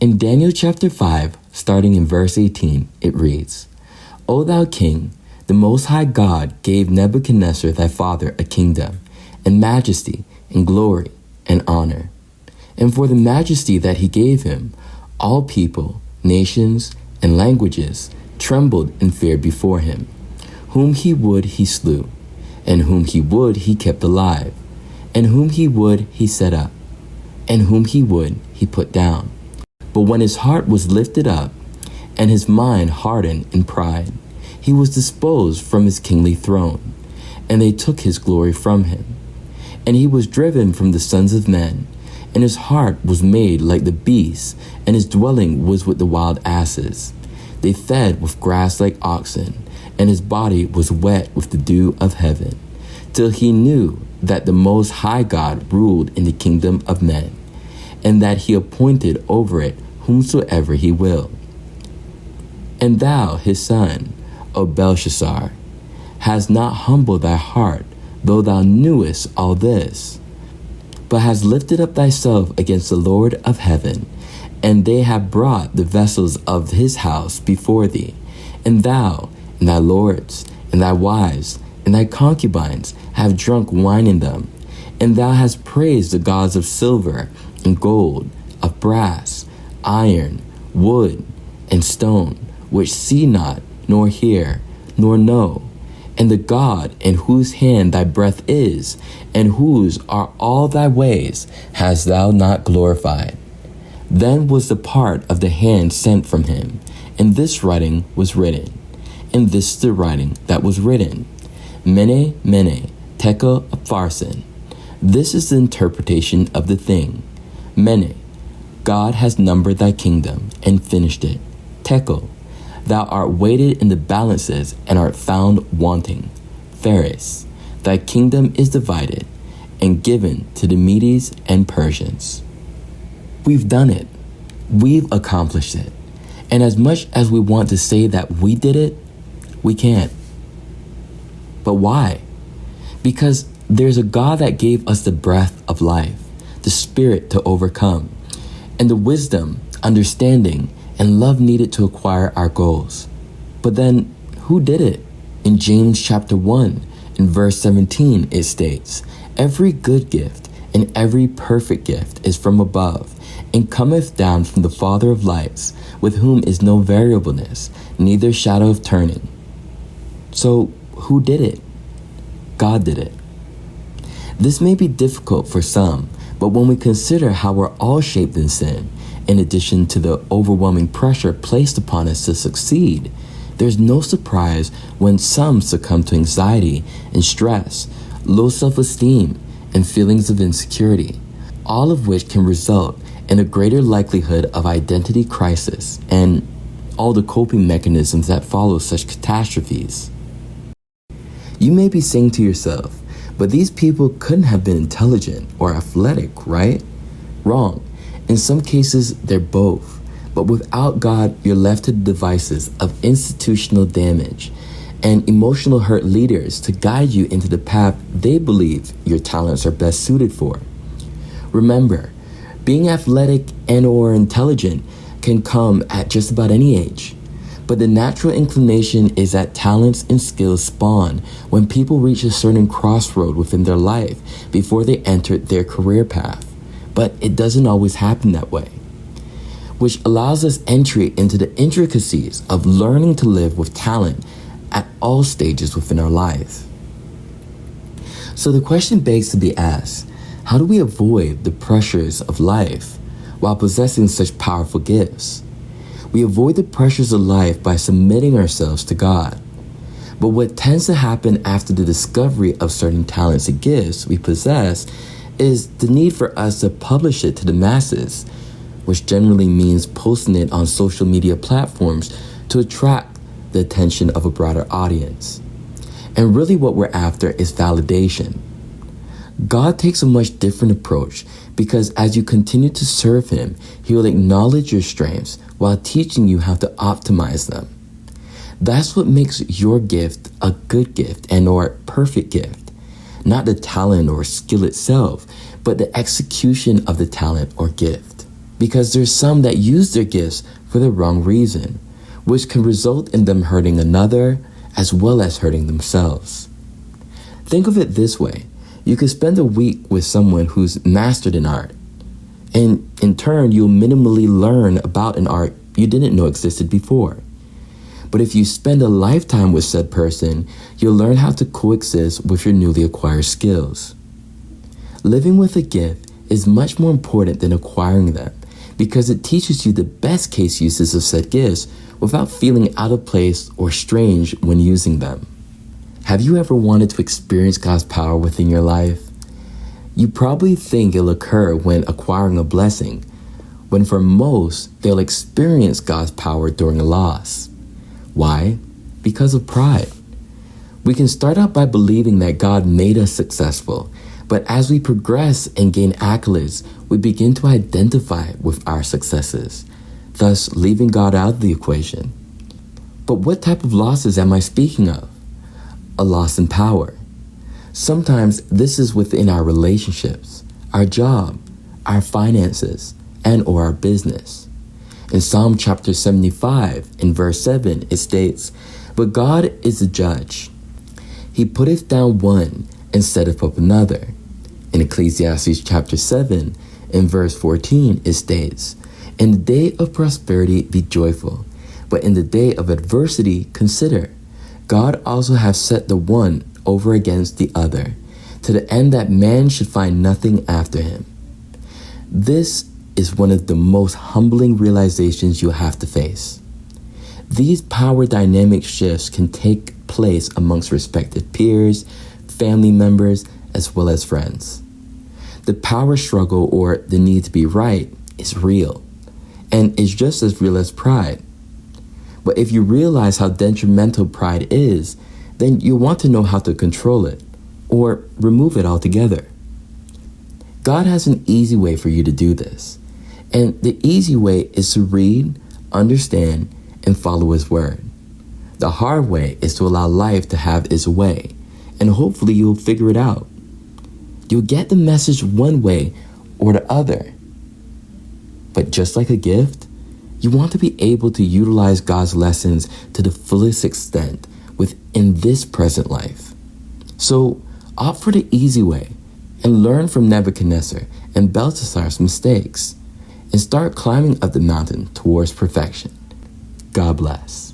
In Daniel chapter 5, starting in verse 18, it reads, O thou king, the Most High God gave Nebuchadnezzar thy father a kingdom, and majesty, and glory, and honor. And for the majesty that he gave him, all people, nations, and languages trembled and feared before him. Whom he would he slew, and whom he would he kept alive, and whom he would he set up, and whom he would he put down. But when his heart was lifted up, and his mind hardened in pride, he was disposed from his kingly throne, and they took his glory from him. And he was driven from the sons of men, and his heart was made like the beasts, and his dwelling was with the wild asses. They fed with grass like oxen, and his body was wet with the dew of heaven, till he knew that the Most High God ruled in the kingdom of men, and that he appointed over it whomsoever he will. And thou, his son, O Belshazzar, hast not humbled thy heart, though thou knewest all this, but hast lifted up thyself against the Lord of heaven, and they have brought the vessels of his house before thee, and thou, and thy lords, and thy wives, and thy concubines have drunk wine in them, and thou hast praised the gods of silver and gold, of brass, iron, wood, and stone, which see not, nor hear, nor know, and the God in whose hand thy breath is, and whose are all thy ways, hast thou not glorified. Then was the part of the hand sent from him, and this writing was written. And this is the writing that was written. Mene, mene, tekel upharsin. This is the interpretation of the thing. Mene, God has numbered thy kingdom and finished it. Tekel, thou art weighted in the balances and art found wanting. Phares, thy kingdom is divided and given to the Medes and Persians. We've done it. We've accomplished it. And as much as we want to say that we did it, we can't. But why? Because there's a God that gave us the breath of life, the spirit to overcome, and the wisdom, understanding, and love needed to acquire our goals. But then, who did it? In James chapter 1, in verse 17, it states, Every good gift and every perfect gift is from above, and cometh down from the Father of lights, with whom is no variableness, neither shadow of turning. So, who did it? God did it. This may be difficult for some, but when we consider how we're all shaped in sin, in addition to the overwhelming pressure placed upon us to succeed, there's no surprise when some succumb to anxiety and stress, low self-esteem, and feelings of insecurity, all of which can result in a greater likelihood of identity crisis and all the coping mechanisms that follow such catastrophes. You may be saying to yourself, but these people couldn't have been intelligent or athletic, right? Wrong. In some cases, they're both. But without God, you're left to the devices of institutional damage and emotional hurt leaders to guide you into the path they believe your talents are best suited for. Remember, being athletic and or intelligent can come at just about any age. But the natural inclination is that talents and skills spawn when people reach a certain crossroad within their life before they enter their career path. But it doesn't always happen that way, which allows us entry into the intricacies of learning to live with talent at all stages within our life. So the question begs to be asked, how do we avoid the pressures of life while possessing such powerful gifts? We avoid the pressures of life by submitting ourselves to God. But what tends to happen after the discovery of certain talents and gifts we possess is the need for us to publish it to the masses, which generally means posting it on social media platforms to attract the attention of a broader audience. And really what we're after is validation. God takes a much different approach because as you continue to serve Him, He will acknowledge your strengths while teaching you how to optimize them. That's what makes your gift a good gift and or perfect gift. Not the talent or skill itself, but the execution of the talent or gift. because there's some that use their gifts for the wrong reason, which can result in them hurting another as well as hurting themselves. Think of it this way. You could spend a week with someone who's mastered in art, and in turn, you'll minimally learn about an art you didn't know existed before. But if you spend a lifetime with said person, you'll learn how to coexist with your newly acquired skills. Living with a gift is much more important than acquiring them, because it teaches you the best case uses of said gifts without feeling out of place or strange when using them. Have you ever wanted to experience God's power within your life? You probably think it'll occur when acquiring a blessing, when for most, they'll experience God's power during a loss. Why? Because of pride. We can start out by believing that God made us successful, but as we progress and gain accolades, we begin to identify with our successes, thus leaving God out of the equation. But what type of losses am I speaking of? A loss in power. Sometimes this is within our relationships, our job, our finances, and or our business. In Psalm chapter 75, in verse 7, it states, "But God is a judge. He putteth down one and setteth up another." In Ecclesiastes chapter 7, in verse 14, it states, "In the day of prosperity be joyful, but in the day of adversity consider. God also hath set the one over against the other, to the end that man should find nothing after him." This is one of the most humbling realizations you'll have to face. These power dynamic shifts can take place amongst respected peers, family members, as well as friends. The power struggle or the need to be right is real, and is just as real as pride. But if you realize how detrimental pride is, then you want to know how to control it or remove it altogether. God has an easy way for you to do this. And the easy way is to read, understand, and follow His word. The hard way is to allow life to have its way, and hopefully you'll figure it out. You'll get the message one way or the other. But just like a gift, you want to be able to utilize God's lessons to the fullest extent within this present life. So opt for the easy way and learn from Nebuchadnezzar and Belshazzar's mistakes, and start climbing up the mountain towards perfection. God bless.